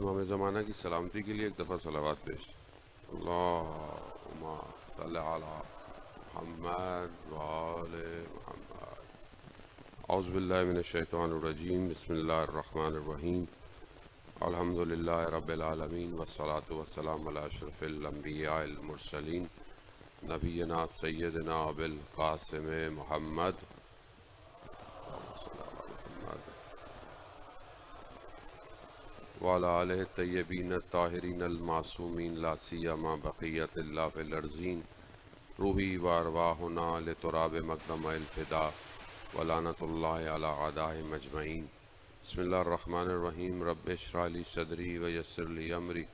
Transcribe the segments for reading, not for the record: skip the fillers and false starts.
امام زمانہ کی سلامتی کے لیے ایک دفعہ صلوات پیش. اللہم صلی علی محمد وآل محمد. اعوذ باللہ من الشیطان الرجیم. بسم اللہ الرحمن الرحیم. الحمدللہ رب العالمین والصلاة والسلام علی اشرف الانبیاء المرسلین نبینا سیدنا بالقاسم محمد وعلی آلہ الطیبین الطاہرین المعصومین لا سیما بقیت اللہ فی الارضین روحی و ارواحنا لتراب مقدم الفدا ولعنت اللہ علی اعدائہم اجمعین. بسم اللہ الرحمن الرحیم. رب اشرح لی صدری ویسر لی امری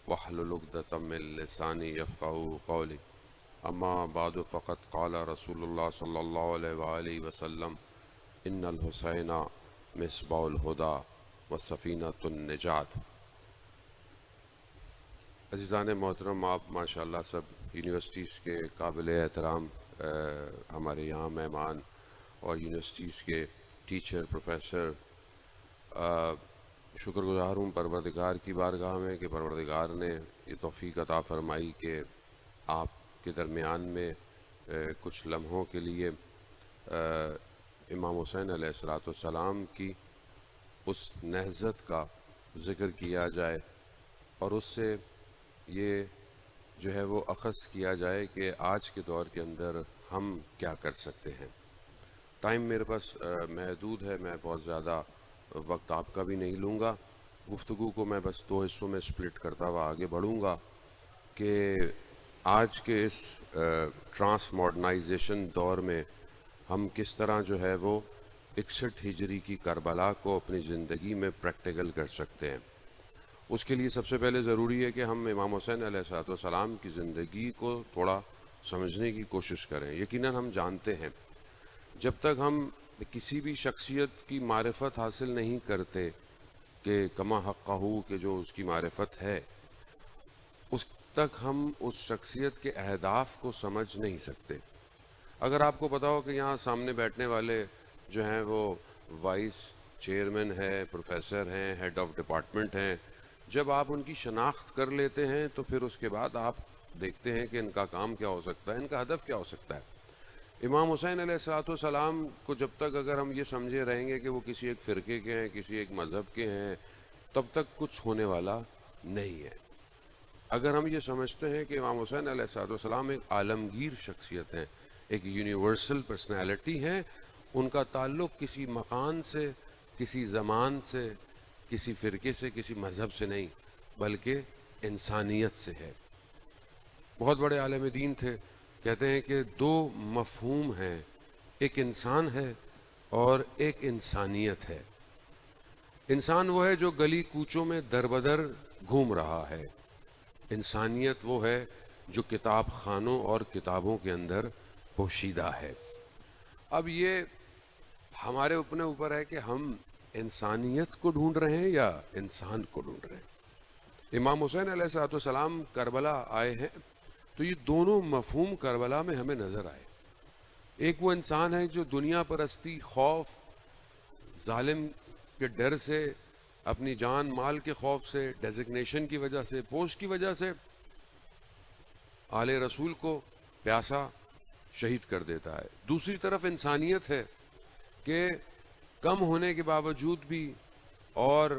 واحلل عقدۃ من لسانی یفقہوا قولی. اما بعد فقد قال رسول اللہ صلی اللہ علیہ وآلہ وسلم ان الحسین مصباح الہدی وسفینۃ النجات. عزیزان محترم، آپ ماشاءاللہ سب یونیورسٹیز کے قابل احترام ہمارے یہاں مہمان اور یونیورسٹیز کے ٹیچر پروفیسر. شکر گزار ہوں پروردگار کی بارگاہ میں کہ پروردگار نے یہ توفیق عطا فرمائی کہ آپ کے درمیان میں کچھ لمحوں کے لیے امام حسین علیہ السلام کی اس نہضت کا ذکر کیا جائے اور اس سے یہ جو ہے وہ اخذ کیا جائے کہ آج کے دور کے اندر ہم کیا کر سکتے ہیں. ٹائم میرے پاس محدود ہے، میں بہت زیادہ وقت آپ کا بھی نہیں لوں گا. گفتگو کو میں بس 2 حصوں میں سپلٹ کرتا ہوا آگے بڑھوں گا کہ آج کے اس ٹرانس ماڈرنائزیشن دور میں ہم کس طرح جو ہے وہ 61 ہجری کی کربلا کو اپنی زندگی میں پریکٹیکل کر سکتے ہیں. اس کے لیے سب سے پہلے ضروری ہے کہ ہم امام حسین علیہ السلام کی زندگی کو تھوڑا سمجھنے کی کوشش کریں. یقیناً ہم جانتے ہیں جب تک ہم کسی بھی شخصیت کی معرفت حاصل نہیں کرتے کہ کما حقہ کہ جو اس کی معرفت ہے، اس تک ہم اس شخصیت کے اہداف کو سمجھ نہیں سکتے. اگر آپ کو پتا ہو کہ یہاں سامنے بیٹھنے والے جو ہیں وہ وائس چیئرمین ہے، پروفیسر ہیں، ہیڈ آف ڈپارٹمنٹ ہیں، جب آپ ان کی شناخت کر لیتے ہیں تو پھر اس کے بعد آپ دیکھتے ہیں کہ ان کا کام کیا ہو سکتا ہے، ان کا ہدف کیا ہو سکتا ہے. امام حسین علیہ السلام کو جب تک اگر ہم یہ سمجھے رہیں گے کہ وہ کسی ایک فرقے کے ہیں، کسی ایک مذہب کے ہیں، تب تک کچھ ہونے والا نہیں ہے. اگر ہم یہ سمجھتے ہیں کہ امام حسین علیہ السلام ایک عالمگیر شخصیت ہیں، ایک یونیورسل پرسنالٹی ہیں، ان کا تعلق کسی مکان سے، کسی زمان سے، کسی فرقے سے، کسی مذہب سے نہیں بلکہ انسانیت سے ہے. بہت بڑے عالم دین تھے، کہتے ہیں کہ 2 مفہوم ہیں، ایک انسان ہے اور ایک انسانیت ہے. انسان وہ ہے جو گلی کوچوں میں در بدر گھوم رہا ہے، انسانیت وہ ہے جو کتاب خانوں اور کتابوں کے اندر پوشیدہ ہے. اب یہ ہمارے اپنے اوپر ہے کہ ہم انسانیت کو ڈھونڈ رہے ہیں یا انسان کو ڈھونڈ رہے ہیں. امام حسین علیہ السلام کربلا آئے ہیں تو یہ دونوں مفہوم کربلا میں ہمیں نظر آئے. ایک وہ انسان ہے جو دنیا پرستی، خوف، ظالم کے ڈر سے، اپنی جان مال کے خوف سے، ڈیزگنیشن کی وجہ سے، پوسٹ کی وجہ سے آل رسول کو پیاسا شہید کر دیتا ہے. دوسری طرف انسانیت ہے کہ کم ہونے کے باوجود بھی اور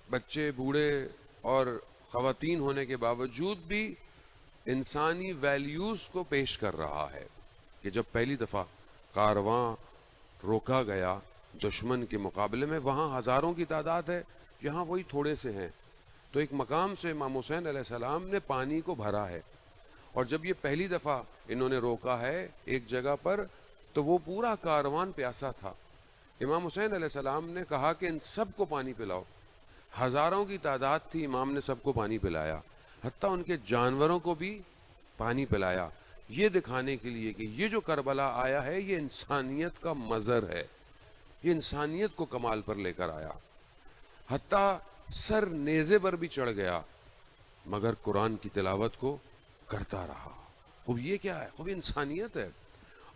بچے، بوڑھے اور خواتین ہونے کے باوجود بھی انسانی ویلیوز کو پیش کر رہا ہے کہ جب پہلی دفعہ کارواں روکا گیا دشمن کے مقابلے میں، وہاں ہزاروں کی تعداد ہے، یہاں وہی تھوڑے سے ہیں، تو ایک مقام سے امام حسین علیہ السلام نے پانی کو بھرا ہے. اور جب یہ پہلی دفعہ انہوں نے روکا ہے ایک جگہ پر تو وہ پورا کاروان پیاسا تھا. امام حسین علیہ السلام نے کہا کہ ان سب کو پانی پلاؤ. ہزاروں کی تعداد تھی، امام نے سب کو پانی پلایا، حتیٰ ان کے جانوروں کو بھی پانی پلایا، یہ دکھانے کے لیے کہ یہ جو کربلا آیا ہے یہ انسانیت کا مظہر ہے، یہ انسانیت کو کمال پر لے کر آیا. حتیٰ سر نیزے پر بھی چڑھ گیا مگر قرآن کی تلاوت کو کرتا رہا. خوب یہ کیا ہے؟ خوب انسانیت ہے.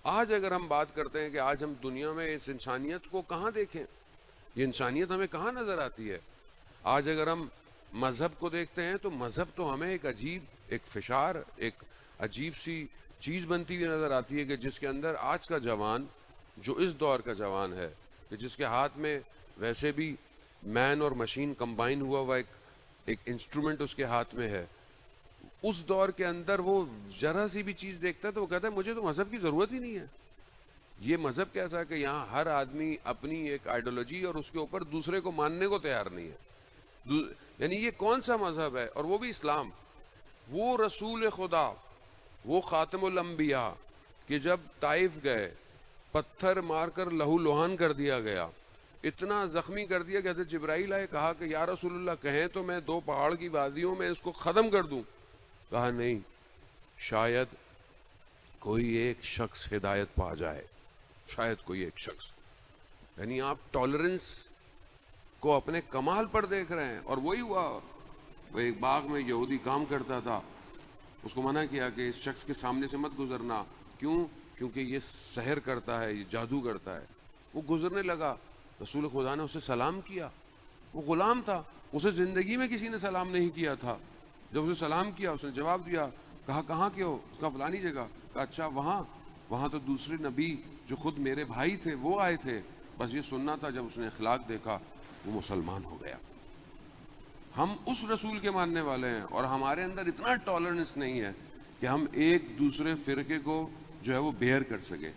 آج اگر ہم بات کرتے ہیں کہ آج ہم دنیا میں اس انسانیت کو کہاں دیکھیں، یہ انسانیت ہمیں کہاں نظر آتی ہے؟ آج اگر ہم مذہب کو دیکھتے ہیں تو مذہب تو ہمیں ایک عجیب، ایک فشار، ایک عجیب سی چیز بنتی ہوئی نظر آتی ہے کہ جس کے اندر آج کا جوان، جو اس دور کا جوان ہے، کہ جس کے ہاتھ میں ویسے بھی مین اور مشین کمبائن ہوا ہوا ایک انسٹرومنٹ اس کے ہاتھ میں ہے، اس دور کے اندر وہ ذرا سی بھی چیز دیکھتا ہے تو وہ کہتا ہے مجھے تو مذہب کی ضرورت ہی نہیں ہے۔ یہ مذہب کیسا ہے کہ یہاں ہر آدمی اپنی ایک آئیڈیالوجی اور اس کے اوپر دوسرے کو ماننے کو تیار نہیں ہے۔ یعنی یہ کون سا مذہب ہے؟ اور وہ بھی اسلام، وہ رسول خدا، وہ خاتم الانبیاء کہ جب طائف گئے پتھر مار کر لہو لہان کر دیا گیا، اتنا زخمی کر دیا کہ حضرت جبرائیل آئے، کہا کہ یا رسول اللہ کہیں تو میں 2 پہاڑ کی وادیوں میں اس کو ختم کر دوں، کہا نہیں، شاید کوئی ایک شخص ہدایت پا جائے، شاید کوئی ایک شخص۔ یعنی آپ ٹالرنس کو اپنے کمال پر دیکھ رہے ہیں۔ اور وہی ہوا، وہ ایک باغ میں یہودی کام کرتا تھا، اس کو منع کیا کہ اس شخص کے سامنے سے مت گزرنا، کیوں؟ کیونکہ یہ سحر کرتا ہے، یہ جادو کرتا ہے۔ وہ گزرنے لگا، رسول خدا نے اسے سلام کیا، وہ غلام تھا، اسے زندگی میں کسی نے سلام نہیں کیا تھا۔ جب اسے سلام کیا اس نے جواب دیا، کہا کہاں کے ہو؟ اس کا فلانی جگہ۔ کہا اچھا وہاں تو دوسرے نبی جو خود میرے بھائی تھے وہ آئے تھے، بس یہ سننا تھا۔ جب اس نے اخلاق دیکھا وہ مسلمان ہو گیا۔ ہم اس رسول کے ماننے والے ہیں اور ہمارے اندر اتنا ٹالرنس نہیں ہے کہ ہم ایک دوسرے فرقے کو جو ہے وہ بیئر کر سکیں،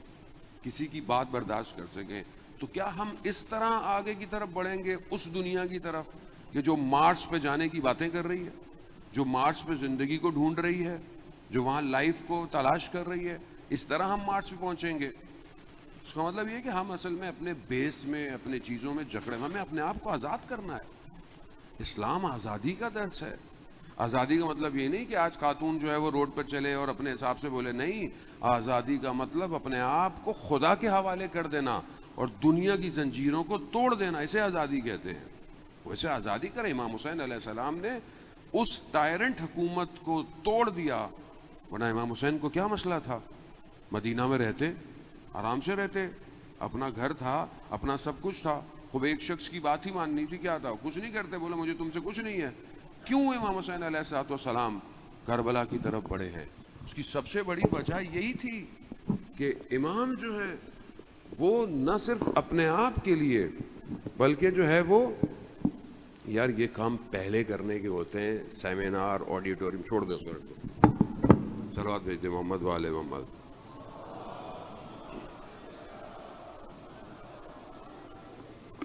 کسی کی بات برداشت کر سکیں۔ تو کیا ہم اس طرح آگے کی طرف بڑھیں گے اس دنیا کی طرف کہ جو مارس پہ جانے کی باتیں کر رہی ہے، جو مارس پہ زندگی کو ڈھونڈ رہی ہے، جو وہاں لائف کو تلاش کر رہی ہے؟ اس طرح ہم مارس پہ پہنچیں گے؟ اس کا مطلب یہ کہ ہم اصل میں اپنے بیس میں، اپنے چیزوں میں جکڑے، ہمیں اپنے آپ کو آزاد کرنا ہے۔ اسلام آزادی کا درس ہے۔ آزادی کا مطلب یہ نہیں کہ آج خاتون جو ہے وہ روڈ پر چلے اور اپنے حساب سے بولے، نہیں، آزادی کا مطلب اپنے آپ کو خدا کے حوالے کر دینا اور دنیا کی زنجیروں کو توڑ دینا، اسے آزادی کہتے ہیں۔ ویسے آزادی کرے، امام حسین علیہ السلام نے اس ٹائرنٹ حکومت کو توڑ دیا، ورنہ امام حسین کو کیا مسئلہ تھا؟ مدینہ میں رہتے، آرام سے رہتے، اپنا گھر تھا، اپنا سب کچھ تھا، خوب ایک شخص کی بات ہی ماننی تھی، کیا تھا؟ کچھ نہیں کرتے، بولے مجھے تم سے کچھ نہیں ہے۔ کیوں امام حسین علیہ السلام کربلا کی طرف بڑھے ہیں؟ اس کی سب سے بڑی وجہ یہی تھی کہ امام جو ہے وہ نہ صرف اپنے آپ کے لیے بلکہ جو ہے وہ، یار یہ کام پہلے کرنے کے ہوتے ہیں، سیمینار، آڈیٹوریم، چھوڑ دے اس کو، رکھ دو، صلوات بھیج دے محمد والے محمد۔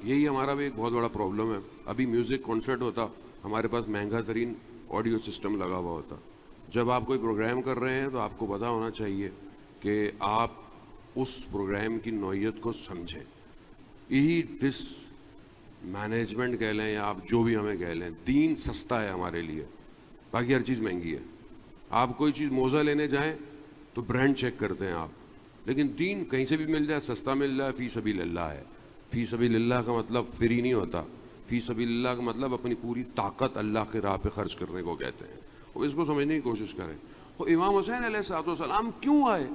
یہی ہمارا بھی ایک بہت بڑا پرابلم ہے۔ ابھی میوزک کنسرٹ ہوتا، ہمارے پاس مہنگا ترین آڈیو سسٹم لگا ہوا ہوتا۔ جب آپ کوئی پروگرام کر رہے ہیں تو آپ کو پتا ہونا چاہیے کہ آپ اس پروگرام کی نوعیت کو سمجھیں۔ یہی ڈس مینجمنٹ کہہ لیں یا آپ جو بھی ہمیں کہہ لیں، دین سستا ہے ہمارے لیے، باقی ہر چیز مہنگی ہے۔ آپ کوئی چیز موزہ لینے جائیں تو برانڈ چیک کرتے ہیں آپ، لیکن دین کہیں سے بھی مل جائے، سستا مل جائے، فی سبیل اللہ ہے۔ فی سبیل اللہ کا مطلب فری نہیں ہوتا، فی سبیل اللہ کا مطلب اپنی پوری طاقت اللہ کی راہ پہ خرچ کرنے کو کہتے ہیں۔ اور اس کو سمجھنے کی کوشش کریں۔ تو امام حسین علیہ السلام کیوں آئے؟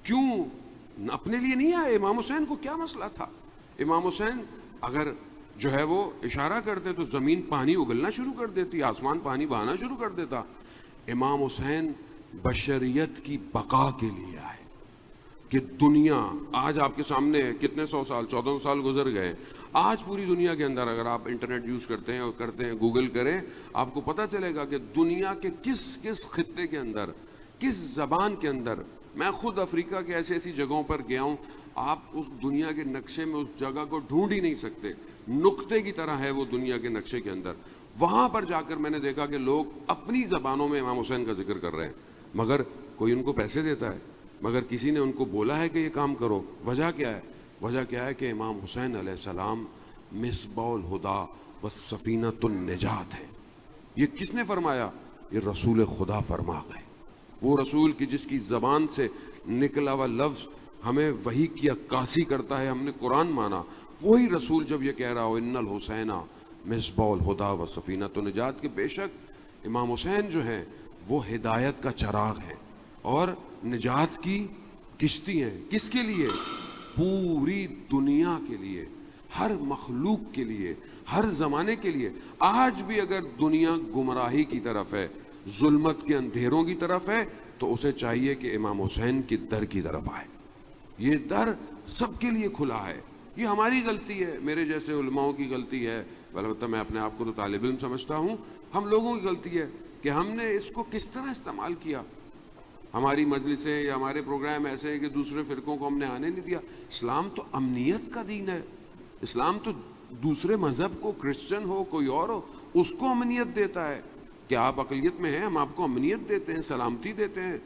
کیوں اپنے لیے نہیں آئے؟ امام حسین کو کیا مسئلہ تھا؟ امام حسین اگر جو ہے وہ اشارہ کرتے تو زمین پانی اگلنا شروع کر دیتی، آسمان پانی بہانا شروع کر دیتا۔ امام حسین بشریت کی بقا کے لیے آئے کہ دنیا آج آپ کے سامنے کتنے 100 سال 1400 سال گزر گئے، آج پوری دنیا کے اندر اگر آپ انٹرنیٹ یوز کرتے ہیں اور کرتے ہیں، گوگل کریں، آپ کو پتہ چلے گا کہ دنیا کے کس کس خطے کے اندر، کس زبان کے اندر، میں خود افریقہ کے ایسی جگہوں پر گیا ہوں، آپ اس دنیا کے نقشے میں اس جگہ کو ڈھونڈ ہی نہیں سکتے، نقطے کی طرح ہے وہ دنیا کے نقشے کے اندر۔ وہاں پر جا کر میں نے دیکھا کہ لوگ اپنی زبانوں میں امام حسین کا ذکر کر رہے ہیں، مگر کوئی ان کو پیسے دیتا ہے، مگر کسی نے ان کو بولا ہے کہ یہ کام کرو۔ وجہ کیا ہے؟ وجہ کیا ہے کہ امام حسین علیہ السلام مصباح الہدیٰ و سفینۃ النجات ہے۔ یہ کس نے فرمایا؟ یہ رسول خدا فرما گئے۔ وہ رسول کی جس کی زبان سے نکلا ہوا لفظ ہمیں وحی کی عکاسی کرتا ہے، ہم نے قرآن مانا، وہی رسول جب یہ کہہ رہا ہو ان الحسین مصباح الہدیٰ و سفینۃ النجات، کہ بے شک امام حسین جو ہیں وہ ہدایت کا چراغ ہے اور نجات کی کشتی ہیں۔ کس کے لیے؟ پوری دنیا کے لیے۔ ہر مخلوق کے لیے، ہر زمانے کے لیے. آج بھی اگر دنیا گمراہی کی طرف ہے، ظلمت کے اندھیروں کی طرف ہے، تو اسے چاہیے کہ امام حسین کی در کی طرف آئے. یہ در سب کے لیے کھلا ہے. یہ ہماری غلطی ہے، میرے جیسے علماؤں کی غلطی ہے، البتہ میں اپنے آپ کو تو طالب علم سمجھتا ہوں، ہم لوگوں کی غلطی ہے کہ ہم نے اس کو کس طرح استعمال کیا. ہماری مجلسیں یا ہمارے پروگرام ایسے ہیں کہ دوسرے فرقوں کو ہم نے آنے نہیں دیا. اسلام تو امنیت کا دین ہے. اسلام تو دوسرے مذہب کو، کرسچن ہو کوئی اور ہو، اس کو امنیت دیتا ہے کہ آپ اقلیت میں ہیں، ہم آپ کو امنیت دیتے ہیں، سلامتی دیتے ہیں.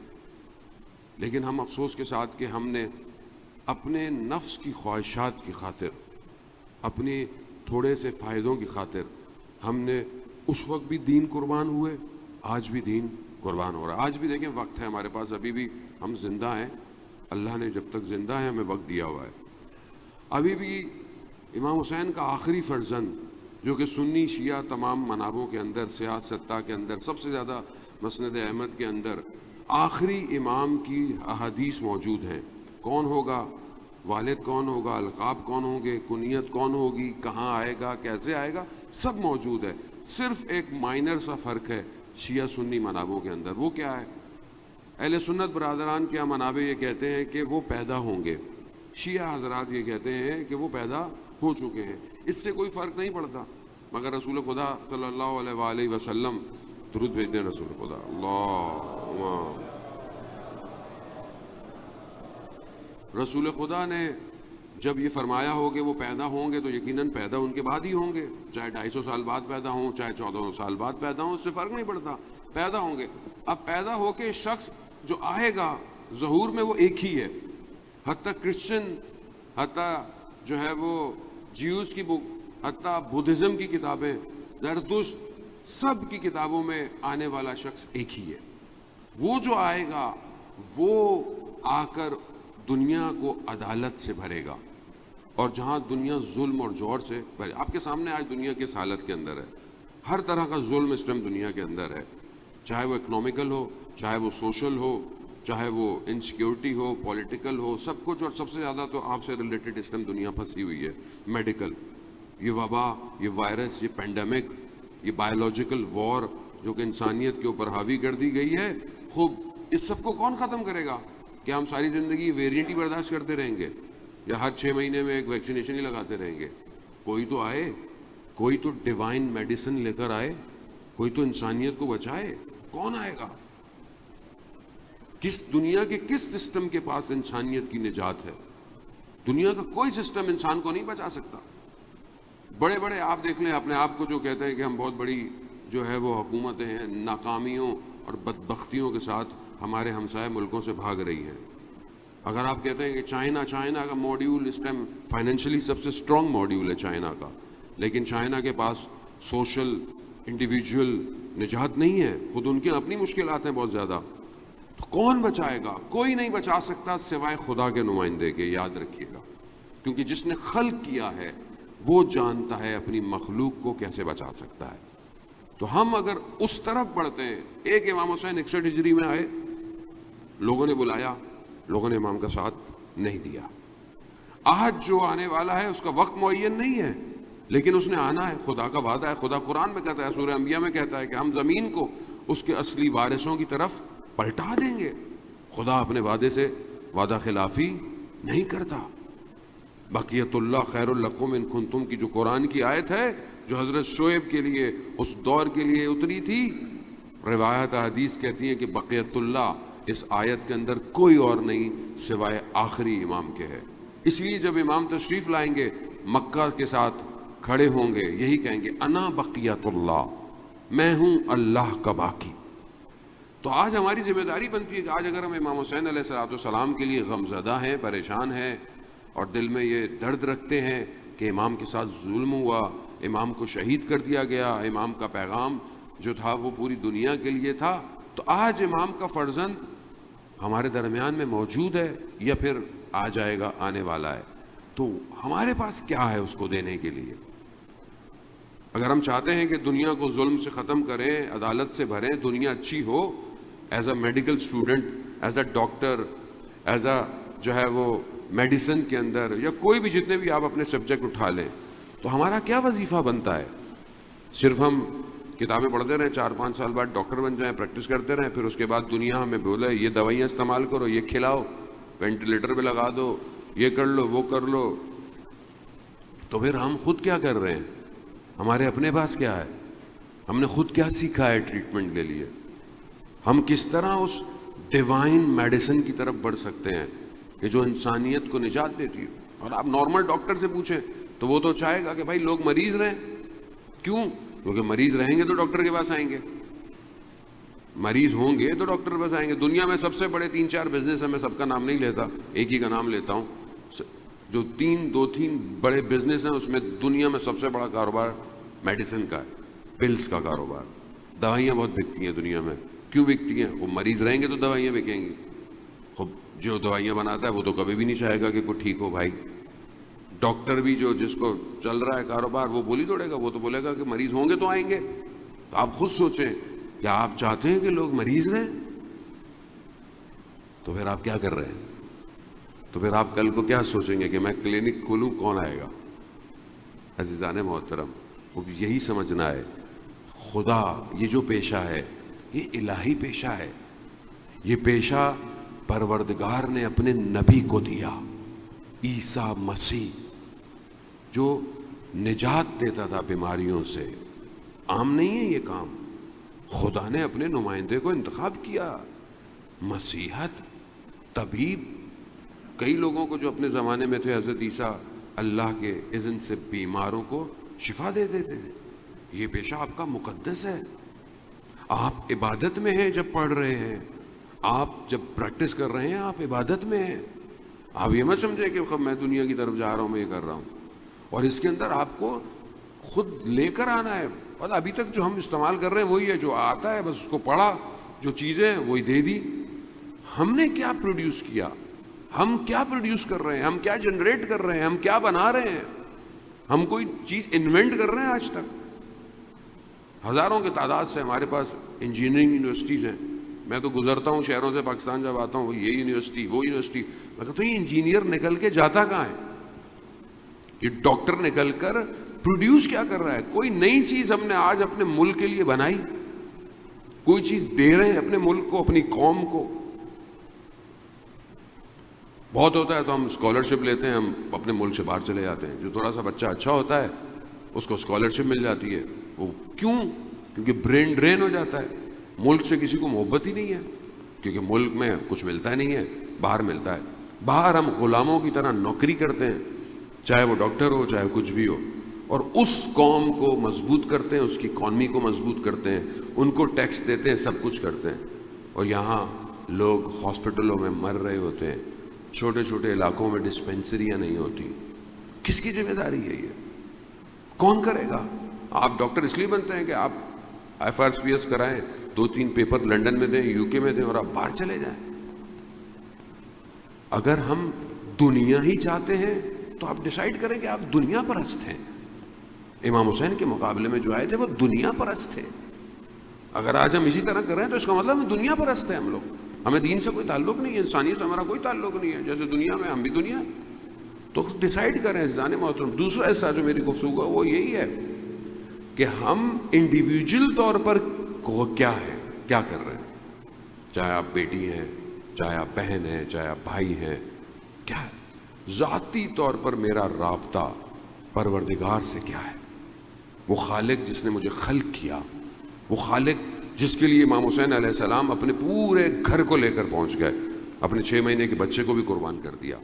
لیکن ہم افسوس کے ساتھ کہ ہم نے اپنے نفس کی خواہشات کی خاطر، اپنی تھوڑے سے فائدوں کی خاطر، ہم نے اس وقت بھی دین قربان ہوئے، آج بھی دین قربان ہو رہا ہے. آج بھی دیکھیں وقت ہے ہمارے پاس، ابھی بھی ہم زندہ ہیں. اللہ نے جب تک زندہ ہیں ہمیں وقت دیا ہوا ہے. ابھی بھی امام حسین کا آخری فرزند، جو کہ سنی شیعہ تمام منابوں کے اندر، سیاستہ کے اندر، سب سے زیادہ مسند احمد کے اندر آخری امام کی احادیث موجود ہیں. کون ہوگا، والد کون ہوگا، القاب کون ہوں گے، کنیت کون ہوگی، کہاں آئے گا، کیسے آئے گا، سب موجود ہے. صرف ایک مائنر سا فرق ہے شیعہ سنی منابوں کے اندر. وہ کیا ہے؟ اہل سنت برادران کے منابع یہ کہتے ہیں کہ وہ پیدا ہوں گے، شیعہ حضرات یہ کہتے ہیں کہ وہ پیدا ہو چکے ہیں. اس سے کوئی فرق نہیں پڑتا. مگر رسول خدا صلی اللہ علیہ وآلہ وسلم، درود بھیج دیں رسول خدا، اللہ رسول خدا نے جب یہ فرمایا ہو کہ وہ پیدا ہوں گے تو یقیناً پیدا ان کے بعد ہی ہوں گے. چاہے 250 سال بعد پیدا ہوں، چاہے 1400 سال بعد پیدا ہوں، اس سے فرق نہیں پڑتا، پیدا ہوں گے. اب پیدا ہو کے شخص جو آئے گا ظہور میں وہ ایک ہی ہے. حتیٰ کرسچن، حتیٰ جو ہے وہ جیوز کی بک، حتیٰ بدھزم کی کتابیں، زرتشت، سب کی کتابوں میں آنے والا شخص ایک ہی ہے. وہ جو آئے گا وہ آ کر دنیا کو عدالت سے بھرے گا، اور جہاں دنیا ظلم اور جور سے بھرے. آپ کے سامنے آج دنیا کس حالت کے اندر ہے. ہر طرح کا ظلم اس ٹائم دنیا کے اندر ہے، چاہے وہ اکنامیکل ہو، چاہے وہ سوشل ہو، چاہے وہ انسیکیورٹی ہو، پولیٹیکل ہو، سب کچھ. اور سب سے زیادہ تو آپ سے ریلیٹڈ اس ٹائم دنیا پھنسی ہوئی ہے میڈیکل. یہ وبا، یہ وائرس، یہ پینڈیمک، یہ بایولوجیکل وار جو کہ انسانیت کے اوپر حاوی کر دی گئی ہے. خوب اس سب کو کون ختم کرے گا؟ کہ ہم ساری زندگی ویریئنٹ ہی برداشت کرتے رہیں گے، یا ہر 6 مہینے میں ایک ویکسینیشن ہی لگاتے رہیں گے؟ کوئی تو آئے، کوئی تو ڈیوائن میڈیسن لے کر آئے، کوئی تو انسانیت کو بچائے. کون آئے گا؟ کس دنیا کے کس سسٹم کے پاس انسانیت کی نجات ہے؟ دنیا کا کوئی سسٹم انسان کو نہیں بچا سکتا. بڑے بڑے آپ دیکھ لیں اپنے آپ کو جو کہتے ہیں کہ ہم بہت بڑی جو ہے وہ حکومتیں ہیں، ناکامیوں اور بدبختیوں کے ساتھ ہمارے ہمسائے ملکوں سے بھاگ رہی ہیں. اگر آپ کہتے ہیں کہ چائنا کا موڈیول اس ٹائم فائنینشلی سب سے سٹرونگ موڈیول ہے چائنا کا، لیکن چائنا کے پاس سوشل انڈیویجول نجات نہیں ہے، خود ان کی اپنی مشکلات ہیں بہت زیادہ. تو کون بچائے گا؟ کوئی نہیں بچا سکتا سوائے خدا کے نمائندے کے. یاد رکھیے گا، کیونکہ جس نے خلق کیا ہے وہ جانتا ہے اپنی مخلوق کو کیسے بچا سکتا ہے. تو ہم اگر اس طرف بڑھتے ہیں، ایک امام حسین 61 ہجری میں آئے، لوگوں نے بلایا، لوگوں نے امام کا ساتھ نہیں دیا. آج جو آنے والا ہے اس کا وقت معین نہیں ہے، لیکن اس نے آنا ہے. خدا کا وعدہ ہے. خدا قرآن میں کہتا ہے، سورہ انبیاء میں کہتا ہے کہ ہم زمین کو اس کے اصلی وارثوں کی طرف پلٹا دیں گے. خدا اپنے وعدے سے وعدہ خلافی نہیں کرتا. بقیت اللہ خیر لکم ان کنتم کی جو قرآن کی آیت ہے، جو حضرت شعیب کے لیے اس دور کے لیے اتری تھی، روایت حدیث کہتی ہیں کہ بقیت اللہ اس آیت کے اندر کوئی اور نہیں سوائے آخری امام کے ہے. اس لیے جب امام تشریف لائیں گے مکہ کے ساتھ کھڑے ہوں گے، یہی کہیں گے انا بقیت اللہ، میں ہوں اللہ کا باقی. تو آج ہماری ذمہ داری بنتی ہے کہ آج اگر ہم امام حسین علیہ السلام کے لیے غمزدہ ہیں، پریشان ہیں، اور دل میں یہ درد رکھتے ہیں کہ امام کے ساتھ ظلم ہوا، امام کو شہید کر دیا گیا، امام کا پیغام جو تھا وہ پوری دنیا کے لیے تھا، تو آج امام کا فرزند ہمارے درمیان میں موجود ہے یا پھر آ جائے گا، آنے والا ہے. تو ہمارے پاس کیا ہے اس کو دینے کے لیے؟ اگر ہم چاہتے ہیں کہ دنیا کو ظلم سے ختم کریں، عدالت سے بھریں، دنیا اچھی ہو، as a medical student, as a doctor, as a جو ہے وہ میڈیسن کے اندر یا کوئی بھی جتنے بھی آپ اپنے سبجیکٹ اٹھا لیں تو ہمارا کیا وظیفہ بنتا ہے؟ صرف ہم کتابیں پڑھتے رہیں، 4-5 سال بعد ڈاکٹر بن جائیں، پریکٹس کرتے رہیں، پھر اس کے بعد دنیا ہمیں بولے یہ دوائیاں استعمال کرو، یہ کھلاؤ، وینٹیلیٹر پہ لگا دو، یہ کر لو، وہ کر لو. تو پھر ہم خود کیا کر رہے ہیں؟ ہمارے اپنے پاس کیا ہے؟ ہم نے خود کیا سیکھا ہے ٹریٹمنٹ کے لیے؟ ہم کس طرح اس ڈیوائن میڈیسن کی طرف بڑھ سکتے ہیں کہ جو انسانیت کو نجات دیتی ہے؟ اور آپ نارمل ڈاکٹر سے پوچھیں تو وہ تو چاہے گا کہ بھائی لوگ مریض رہیں. کیوں؟ کیونکہ مریض رہیں گے تو ڈاکٹر کے پاس آئیں گے، مریض ہوں گے تو ڈاکٹر کے پاس آئیں گے. دنیا میں سب سے بڑے 3-4 بزنس ہیں، میں سب کا نام نہیں لیتا، ایک ہی کا نام لیتا ہوں. جو 2-3 بڑے بزنس ہیں اس میں دنیا میں سب سے بڑا کاروبار میڈیسن کا ہے، پلس کا کاروبار. دوائیاں بہت بکتی ہیں دنیا میں. کیوں بکتی ہیں؟ وہ مریض رہیں گے تو دوائیاں بکیں گی. خب جو دوائیاں بناتا ہے وہ تو کبھی بھی نہیں چاہے گا کہ کوئی ٹھیک ہو بھائی. ڈاکٹر بھی جو جس کو چل رہا ہے کاروبار وہ بولی توڑے گا، وہ تو بولے گا کہ مریض ہوں گے تو آئیں گے. تو آپ خود سوچیں، کیا آپ چاہتے ہیں کہ لوگ مریض رہیں؟ تو پھر آپ کیا کر رہے ہیں؟ تو پھر آپ کل کو کیا سوچیں گے کہ میں کلینک کھولوں، کون آئے گا؟ عزیزان محترم، وہ یہی سمجھنا ہے خدا یہ جو پیشہ ہے یہ الہی پیشہ ہے. یہ پیشہ پروردگار نے اپنے نبی کو دیا، عیسیٰ مسیح، جو نجات دیتا تھا بیماریوں سے. عام نہیں ہے یہ کام، خدا نے اپنے نمائندے کو انتخاب کیا. مسیحت، طبیب. کئی لوگوں کو جو اپنے زمانے میں تھے حضرت عیسیٰ اللہ کے اذن سے بیماروں کو شفا دے دیتے تھے. یہ پیشہ آپ کا مقدس ہے. آپ عبادت میں ہیں جب پڑھ رہے ہیں، آپ جب پریکٹس کر رہے ہیں آپ عبادت میں ہیں. آپ یہ مت سمجھیں کہ میں دنیا کی طرف جا رہا ہوں، میں یہ کر رہا ہوں. اور اس کے اندر آپ کو خود لے کر آنا ہے. اور ابھی تک جو ہم استعمال کر رہے ہیں وہی ہے جو آتا ہے، بس اس کو پڑھا، جو چیزیں وہی دے دی. ہم نے کیا پروڈیوس کیا؟ ہم کیا پروڈیوس کر رہے ہیں؟ ہم کیا جنریٹ کر رہے ہیں؟ ہم کیا بنا رہے ہیں؟ ہم کوئی چیز انوینٹ کر رہے ہیں؟ آج تک ہزاروں کی تعداد سے ہمارے پاس انجینئرنگ یونیورسٹیز ہیں. میں تو گزرتا ہوں شہروں سے پاکستان جب آتا ہوں، یہ یونیورسٹی وہ یونیورسٹی، میں کہتا ہوں یہ انجینئر نکل کے جاتا کہاں ہے؟ یہ ڈاکٹر نکل کر پروڈیوس کیا کر رہا ہے؟ کوئی نئی چیز ہم نے آج اپنے ملک کے لیے بنائی؟ کوئی چیز دے رہے ہیں اپنے ملک کو، اپنی قوم کو؟ بہت ہوتا ہے تو ہم اسکالرشپ لیتے ہیں، ہم اپنے ملک سے باہر چلے جاتے ہیں. جو تھوڑا سا بچہ اچھا ہوتا ہے اس کو اسکالرشپ مل جاتی ہے. وہ کیوں؟ کیونکہ برین ڈرین ہو جاتا ہے. ملک سے کسی کو محبت ہی نہیں ہے، کیونکہ ملک میں کچھ ملتا ہی نہیں ہے، باہر ملتا ہے. باہر ہم غلاموں کی طرح نوکری کرتے ہیں، چاہے وہ ڈاکٹر ہو چاہے کچھ بھی ہو، اور اس قوم کو مضبوط کرتے ہیں، اس کی اکانومی کو مضبوط کرتے ہیں، ان کو ٹیکس دیتے ہیں، سب کچھ کرتے ہیں. اور یہاں لوگ ہاسپٹلوں میں مر رہے ہوتے ہیں، چھوٹے چھوٹے علاقوں میں ڈسپینسریاں نہیں ہوتی. کس کی ذمہ داری ہے یہ؟ کون کرے گا؟ آپ ڈاکٹر اس لیے بنتے ہیں کہ آپ FRCS کرائیں، 2-3 پیپر لنڈن میں دیں، UK میں دیں، اور آپ باہر چلے جائیں. اگر ہم دنیا ہی چاہتے ہیں تو آپ ڈیسائیڈ کریں کہ آپ دنیا پرست ہیں. امام حسین کے مقابلے میں جو آئے تھے وہ دنیا پرست تھے. اگر آج ہم اسی طرح کر رہے ہیں تو اس کا مطلب ہم دنیا پرست ہیں. ہم لوگ، ہمیں دین سے کوئی تعلق نہیں ہے، انسانیت سے ہمارا کوئی تعلق نہیں ہے. جیسے دنیا میں ہم بھی دنیا. تو ڈیسائیڈ کریں عزیزان محترم. دوسرا حصہ جو میری گفتگو ہے وہ یہی ہے کہ ہم انڈیویجول طور پر کیا ہے، کیا کر رہے ہیں. چاہے آپ بیٹی ہیں، چاہے آپ بہن ہیں، چاہے آپ بھائی ہیں، کیا ہے ذاتی طور پر میرا رابطہ پروردگار سے کیا ہے؟ وہ خالق جس نے مجھے خلق کیا، وہ خالق جس کے لیے امام حسین علیہ السلام اپنے پورے گھر کو لے کر پہنچ گئے، اپنے 6 مہینے کے بچے کو بھی قربان کر دیا.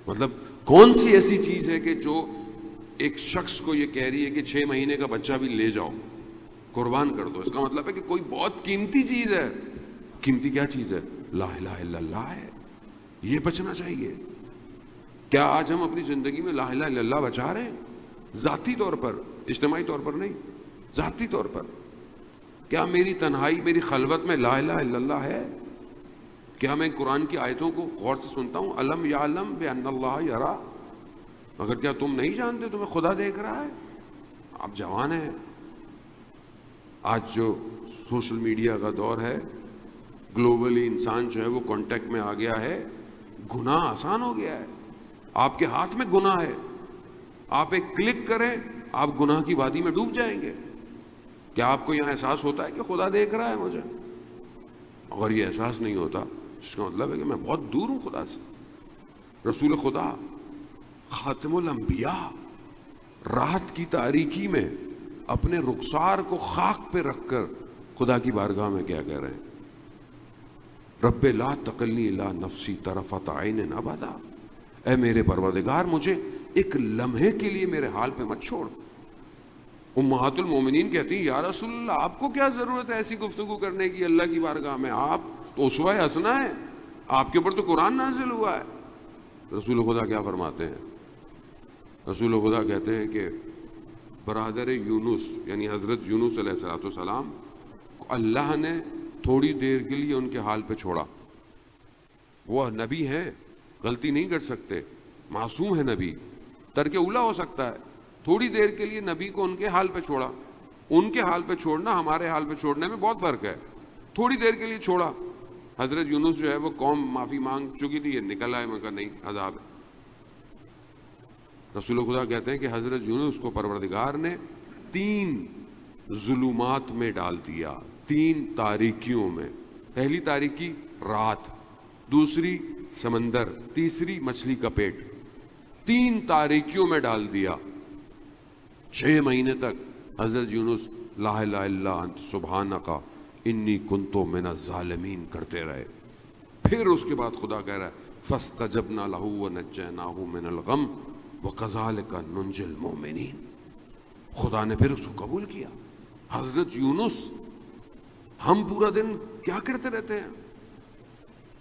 مطلب کون سی ایسی چیز ہے کہ جو ایک شخص کو یہ کہہ رہی ہے کہ 6 مہینے کا بچہ بھی لے جاؤ، قربان کر دو؟ اس کا مطلب ہے کہ کوئی بہت قیمتی چیز ہے. قیمتی کیا چیز ہے؟ لا الہ الا اللہ ہے. یہ بچنا چاہیے. کیا آج ہم اپنی زندگی میں لا الہ الا اللہ بچا رہے ہیں؟ ذاتی طور پر، اجتماعی طور پر نہیں، ذاتی طور پر. کیا میری تنہائی، میری خلوت میں لا الہ الا اللہ ہے؟ کیا میں قرآن کی آیتوں کو غور سے سنتا ہوں؟ الم یعلم بان اللہ یرا. مگر کیا تم نہیں جانتے تمہیں خدا دیکھ رہا ہے؟ آپ جوان ہیں. آج جو سوشل میڈیا کا دور ہے، گلوبلی انسان جو ہے وہ کانٹیکٹ میں آ گیا ہے. گناہ آسان ہو گیا ہے، آپ کے ہاتھ میں گناہ ہے، آپ ایک کلک کریں آپ گناہ کی وادی میں ڈوب جائیں گے۔ کیا آپ کو یہاں احساس ہوتا ہے کہ خدا دیکھ رہا ہے مجھے؟ اگر یہ احساس نہیں ہوتا اس کا مطلب ہے کہ میں بہت دور ہوں خدا سے۔ رسول خدا خاتم الانبیاء رات کی تاریکی میں اپنے رخسار کو خاک پہ رکھ کر خدا کی بارگاہ میں کیا کہہ رہے ہیں؟ رب لا تقلنی الا نفسی طرفت عین ابدا، اے میرے پروردگار مجھے ایک لمحے کے لیے میرے حال پہ مت چھوڑ۔ امہات المومنین کہتی ہیں یا رسول اللہ آپ کو کیا ضرورت ہے ایسی گفتگو کرنے کی اللہ کی بارگاہ میں، آپ تو اسوہ حسنہ ہے، آپ کے اوپر تو قرآن نازل ہوا ہے۔ رسول خدا کیا فرماتے ہیں؟ رسول خدا کہتے ہیں کہ برادر یونس یعنی حضرت یونس علیہ السلام اللہ نے تھوڑی دیر کے لیے ان کے حال پہ چھوڑا۔ وہ نبی ہیں، غلطی نہیں کر سکتے، معصوم ہے نبی، ترک اولا ہو سکتا ہے، تھوڑی دیر کے لیے نبی کو ان کے حال پہ چھوڑا۔ ان کے حال پہ چھوڑنا ہمارے حال پہ چھوڑنے میں بہت فرق ہے۔ تھوڑی دیر کے لیے چھوڑا، حضرت یونس جو ہے وہ قوم معافی مانگ چکی تھی، یہ نکل آئے مگر نہیں عذاب ہے۔ رسول خدا کہتے ہیں کہ حضرت یونس کو پروردگار نے 3 ظلمات میں ڈال دیا، 3 تاریکیوں میں۔ پہلی تاریکی رات، دوسری سمندر، تیسری مچھلی کا پیٹ، 3 تاریکیوں میں ڈال دیا۔ 6 مہینے تک حضرت یونس لا الہ الا انت سبحانک انی کنت من الظالمین کرتے رہے۔ پھر اس کے بعد خدا کہہ رہا ہے فاستجبنا لہ ونجیناہ من الغم وکذالک ننجی المؤمنین۔ خدا نے پھر اس کو قبول کیا۔ حضرت یونس، ہم پورا دن کیا کرتے رہتے ہیں؟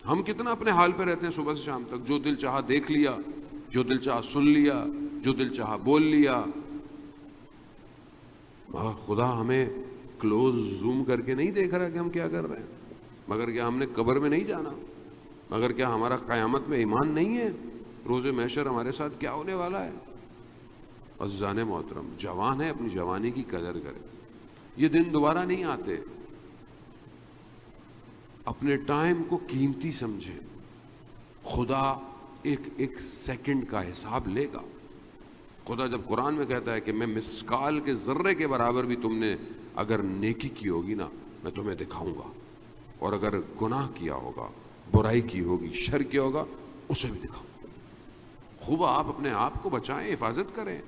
ہم کتنا اپنے حال پہ رہتے ہیں صبح سے شام تک، جو دل چاہا دیکھ لیا، جو دل چاہا سن لیا، جو دل چاہا بول لیا۔ مگر خدا ہمیں کلوز زوم کر کے نہیں دیکھ رہا کہ ہم کیا کر رہے ہیں۔ مگر کیا ہم نے قبر میں نہیں جانا؟ مگر کیا ہمارا قیامت میں ایمان نہیں ہے؟ روز محشر ہمارے ساتھ کیا ہونے والا ہے؟ عزیزان محترم، جوان ہے اپنی جوانی کی قدر کرے، یہ دن دوبارہ نہیں آتے۔ اپنے ٹائم کو قیمتی سمجھے، خدا ایک سیکنڈ کا حساب لے گا۔ خدا جب قرآن میں کہتا ہے کہ میں مسکال کے ذرے کے برابر بھی تم نے اگر نیکی کی ہوگی نا میں تمہیں دکھاؤں گا، اور اگر گناہ کیا ہوگا، برائی کی ہوگی، شر کیا ہوگا، اسے بھی دکھاؤں گا۔ خوب آپ اپنے آپ کو بچائیں، حفاظت کریں۔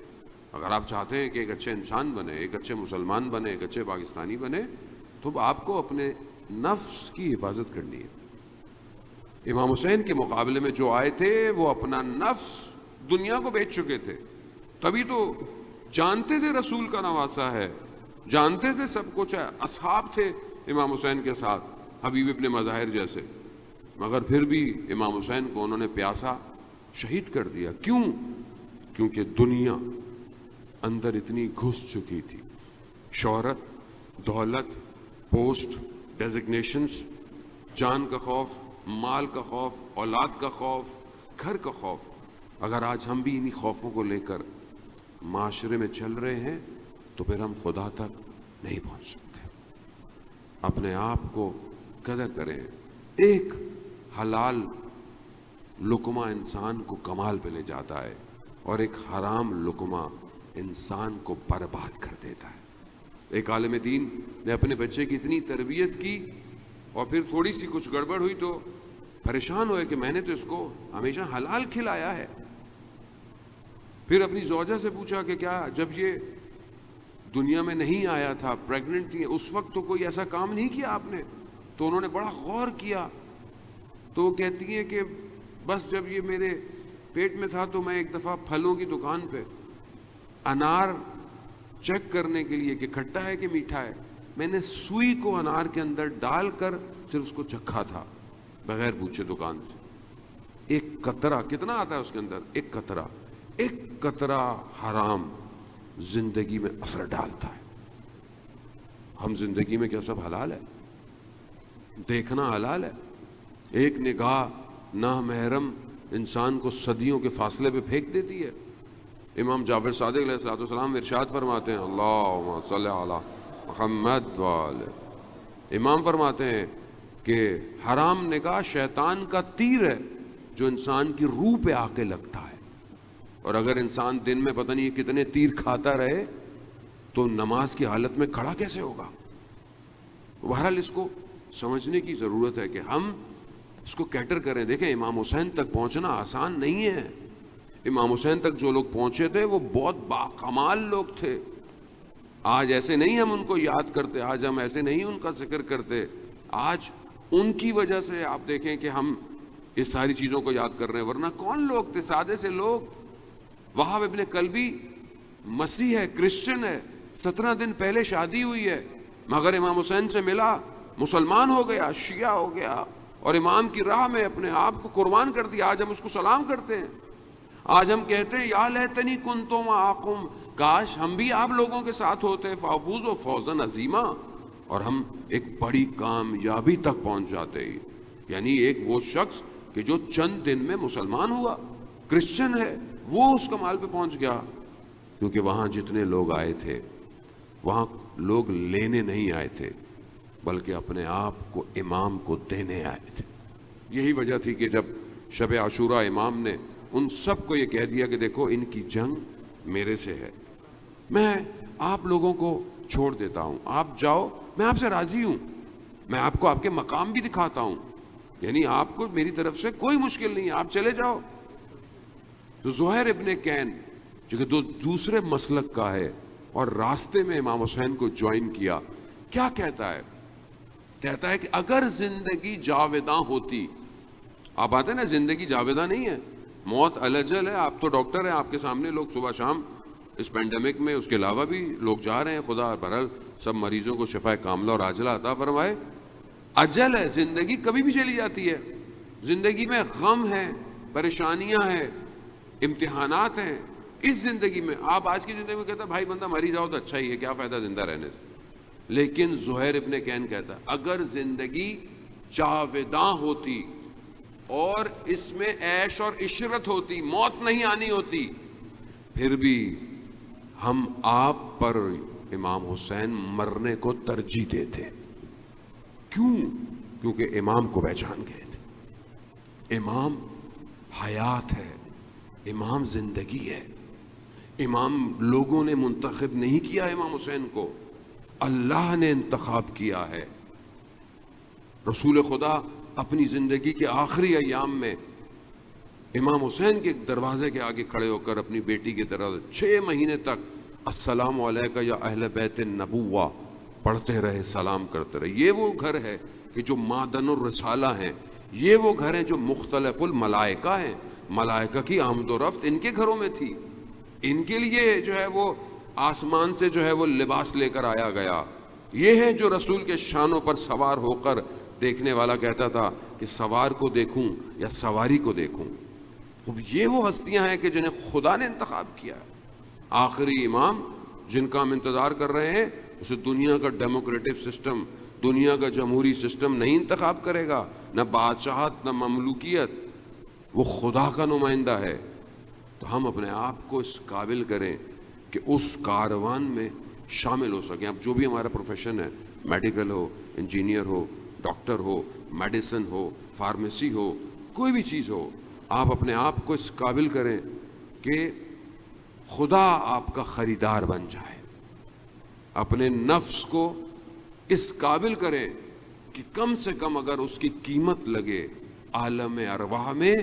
اگر آپ چاہتے ہیں کہ ایک اچھے انسان بنے، ایک اچھے مسلمان بنے، ایک اچھے پاکستانی بنے، تو آپ کو اپنے نفس کی حفاظت کرنی ہے۔ امام حسین کے مقابلے میں جو آئے تھے وہ اپنا نفس دنیا کو بیچ چکے تھے، تبھی تو جانتے تھے رسول کا نواسا ہے، جانتے تھے سب کچھ ہے، اصحاب تھے امام حسین کے ساتھ، حبیب ابن مظاہر جیسے، مگر پھر بھی امام حسین کو انہوں نے پیاسا شہید کر دیا۔ کیوں؟ کیونکہ دنیا اندر اتنی گھس چکی تھی، شہرت، دولت، پوسٹ، ڈیزگنیشنز، جان کا خوف، مال کا خوف، اولاد کا خوف، گھر کا خوف۔ اگر آج ہم بھی انہی خوفوں کو لے کر معاشرے میں چل رہے ہیں تو پھر ہم خدا تک نہیں پہنچ سکتے۔ اپنے آپ کو قدر کریں۔ ایک حلال لقمہ انسان کو کمال پہ لے جاتا ہے، اور ایک حرام لقمہ انسان کو برباد کر دیتا ہے۔ ایک عالم دین نے اپنے بچے کی اتنی تربیت کی اور پھر تھوڑی سی کچھ گڑبڑ ہوئی تو پریشان ہوئے کہ میں نے تو اس کو ہمیشہ حلال کھلایا ہے۔ پھر اپنی زوجہ سے پوچھا کہ کیا جب یہ دنیا میں نہیں آیا تھا، پریگننٹ تھی، اس وقت تو کوئی ایسا کام نہیں کیا آپ نے؟ تو انہوں نے بڑا غور کیا، تو وہ کہتی ہیں کہ بس جب یہ میرے پیٹ میں تھا تو میں ایک دفعہ پھلوں کی دکان پہ انار چیک کرنے کے لیے کہ کھٹا ہے کہ میٹھا ہے، میں نے سوئی کو انار کے اندر ڈال کر صرف اس کو چکھا تھا بغیر پوچھے دکان سے۔ ایک قطرہ کتنا آتا ہے اس کے اندر؟ ایک قطرہ حرام زندگی میں اثر ڈالتا ہے۔ ہم زندگی میں کیا سب حلال ہے؟ دیکھنا حلال ہے؟ ایک نگاہ نامحرم انسان کو صدیوں کے فاصلے پہ پھینک دیتی ہے۔ امام جعفر صادق علیہ السلام ارشاد فرماتے ہیں اللہم صلی علی محمد وآلہ، امام فرماتے ہیں کہ حرام نگاہ شیطان کا تیر ہے جو انسان کی روح پہ آ کے لگتا ہے. اور اگر انسان دن میں پتہ نہیں کتنے تیر کھاتا رہے تو نماز کی حالت میں کھڑا کیسے ہوگا؟ بہرحال اس کو سمجھنے کی ضرورت ہے کہ ہم اس کو کیٹر کریں. دیکھیں امام حسین تک پہنچنا آسان نہیں ہے. امام حسین تک جو لوگ پہنچے تھے وہ بہت باکمال لوگ تھے. آج ایسے نہیں ہم ان کو یاد کرتے, آج ہم ایسے نہیں ان کا ذکر کرتے. آج ان کی وجہ سے آپ دیکھیں کہ ہم اس ساری چیزوں کو یاد کر رہے ہیں, ورنہ کون لوگ تھے؟ سادے سے لوگ. وہاب ابن کلبی مسیح ہے, کرسچن ہے, 17 دن پہلے شادی ہوئی ہے, مگر امام حسین سے ملا, مسلمان ہو گیا, شیعہ ہو گیا, اور امام کی راہ میں اپنے آپ کو قربان کر دیا. آج ہم اس کو سلام کرتے ہیں. آج ہم کہتے ہیں یا لیتنی کنتو معکم, کاش ہم بھی آپ لوگوں کے ساتھ ہوتے, فافوز و فوزن عظیما, اور ہم ایک بڑی کامیابی تک پہنچ جاتے. یعنی ایک وہ شخص کہ جو چند دن میں مسلمان ہوا, کرسچن ہے, وہ اس کمال پہ پہنچ گیا. کیونکہ وہاں جتنے لوگ آئے تھے وہاں لوگ لینے نہیں آئے تھے, بلکہ اپنے آپ کو امام کو دینے آئے تھے. یہی وجہ تھی کہ جب شب عاشورہ امام نے ان سب کو یہ کہہ دیا کہ دیکھو ان کی جنگ میرے سے ہے, میں آپ لوگوں کو چھوڑ دیتا ہوں, آپ جاؤ, میں آپ سے راضی ہوں, میں آپ کو آپ کے مقام بھی دکھاتا ہوں, یعنی آپ کو میری طرف سے کوئی مشکل نہیں ہے, آپ چلے جاؤ. تو زہیر ابن کین جو کہ دوسرے مسلک کا ہے اور راستے میں امام حسین کو جوائن کیا, کیا کہتا ہے؟ کہتا ہے کہ اگر زندگی جاوداں ہوتی, آپ آتے ہیں نا زندگی جاوداں نہیں ہے, موت الاجل ہے. آپ تو ڈاکٹر ہیں, آپ کے سامنے لوگ صبح شام اس پینڈیمک میں, اس کے علاوہ بھی لوگ جا رہے ہیں, خدا بہرحال سب مریضوں کو شفا کاملہ اور عاجلہ عطا فرمائے. اجل ہے, زندگی کبھی بھی چلی جاتی ہے. زندگی میں غم ہے, پریشانیاں ہیں, امتحانات ہیں. اس زندگی میں آپ آج کی زندگی میں کہتا ہے بھائی بندہ مری جاؤ تو اچھا ہی ہے, کیا فائدہ زندہ رہنے سے. لیکن زہیر ابن کین کہتا ہے اگر زندگی جاوداں ہوتی اور اس میں عیش اور عشرت ہوتی, موت نہیں آنی ہوتی, پھر بھی ہم آپ پر امام حسین مرنے کو ترجیح دیتے. کیوں؟ کیونکہ امام کو پہچان گئے تھے. امام حیات ہے, امام زندگی ہے. امام لوگوں نے منتخب نہیں کیا امام حسین کو, اللہ نے انتخاب کیا ہے. رسول خدا اپنی زندگی کے آخری ایام میں امام حسین کے دروازے کے آگے کھڑے ہو کر اپنی بیٹی کے دروازے 6 مہینے تک السلام علیکہ یا اہل بیت النبوہ پڑھتے رہے, سلام کرتے رہے. یہ وہ گھر ہے کہ جو معدن الرسالہ ہیں, یہ وہ گھر ہیں جو مختلف الملائکہ ہیں. ملائکہ کی آمد و رفت ان کے گھروں میں تھی. ان کے لیے جو ہے وہ آسمان سے جو ہے وہ لباس لے کر آیا گیا. یہ ہے جو رسول کے شانوں پر سوار ہو کر دیکھنے والا کہتا تھا کہ سوار کو دیکھوں یا سواری کو دیکھوں. یہ وہ ہستیاں ہیں کہ جنہیں خدا نے انتخاب کیا ہے. آخری امام جن کا ہم انتظار کر رہے ہیں, اسے دنیا کا ڈیموکریٹک سسٹم, دنیا کا جمہوری سسٹم نہیں انتخاب کرے گا, نہ بادشاہت نہ مملوکیت. وہ خدا کا نمائندہ ہے. تو ہم اپنے آپ کو اس قابل کریں کہ اس کاروان میں شامل ہو سکیں. اب جو بھی ہمارا پروفیشن ہے, میڈیکل ہو, انجینئر ہو, ڈاکٹر ہو, میڈیسن ہو, فارمیسی ہو, کوئی بھی چیز ہو, آپ اپنے آپ کو اس قابل کریں کہ خدا آپ کا خریدار بن جائے. اپنے نفس کو اس قابل کریں کہ کم سے کم اگر اس کی قیمت لگے عالم ارواح میں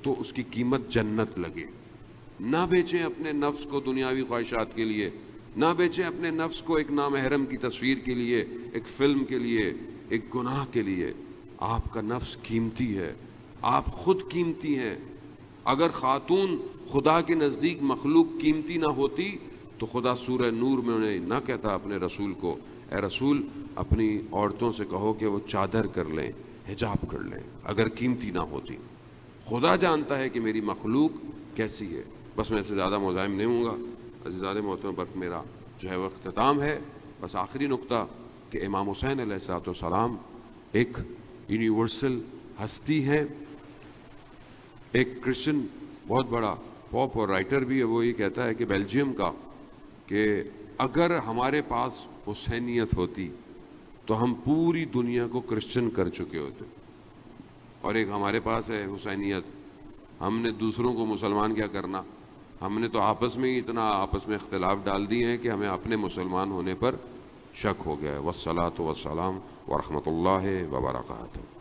تو اس کی قیمت جنت لگے. نہ بیچیں اپنے نفس کو دنیاوی خواہشات کے لیے, نہ بیچیں اپنے نفس کو ایک نامحرم کی تصویر کے لیے, ایک فلم کے لیے, ایک گناہ کے لیے. آپ کا نفس قیمتی ہے, آپ خود قیمتی ہیں. اگر خاتون خدا کے نزدیک مخلوق قیمتی نہ ہوتی تو خدا سورہ نور میں انہیں نہ کہتا اپنے رسول کو, اے رسول اپنی عورتوں سے کہو کہ وہ چادر کر لیں, حجاب کر لیں, اگر قیمتی نہ ہوتی. خدا جانتا ہے کہ میری مخلوق کیسی ہے. بس میں اس سے زیادہ مزاحم نہیں ہوں گا. عزیزان محترم, وقت میرا جو ہے وہ اختتام ہے. بس آخری نقطہ کہ امام حسین علیہ السلام ایک یونیورسل ہستی ہیں. ایک کرسچن بہت بڑا پاپ اور رائٹر بھی ہے, وہ یہ کہتا ہے کہ بیلجیم کا, کہ اگر ہمارے پاس حسینیت ہوتی تو ہم پوری دنیا کو کرسچن کر چکے ہوتے. اور ایک ہمارے پاس ہے حسینیت ہم نے دوسروں کو مسلمان کیا کرنا، ہم نے تو آپس میں ہی اتنا آپس میں اختلاف ڈال دیے ہیں کہ ہمیں اپنے مسلمان ہونے پر شک ہو گیا ہے۔ والصلاۃ والسلام ورحمۃ اللہ وبرکاتہ۔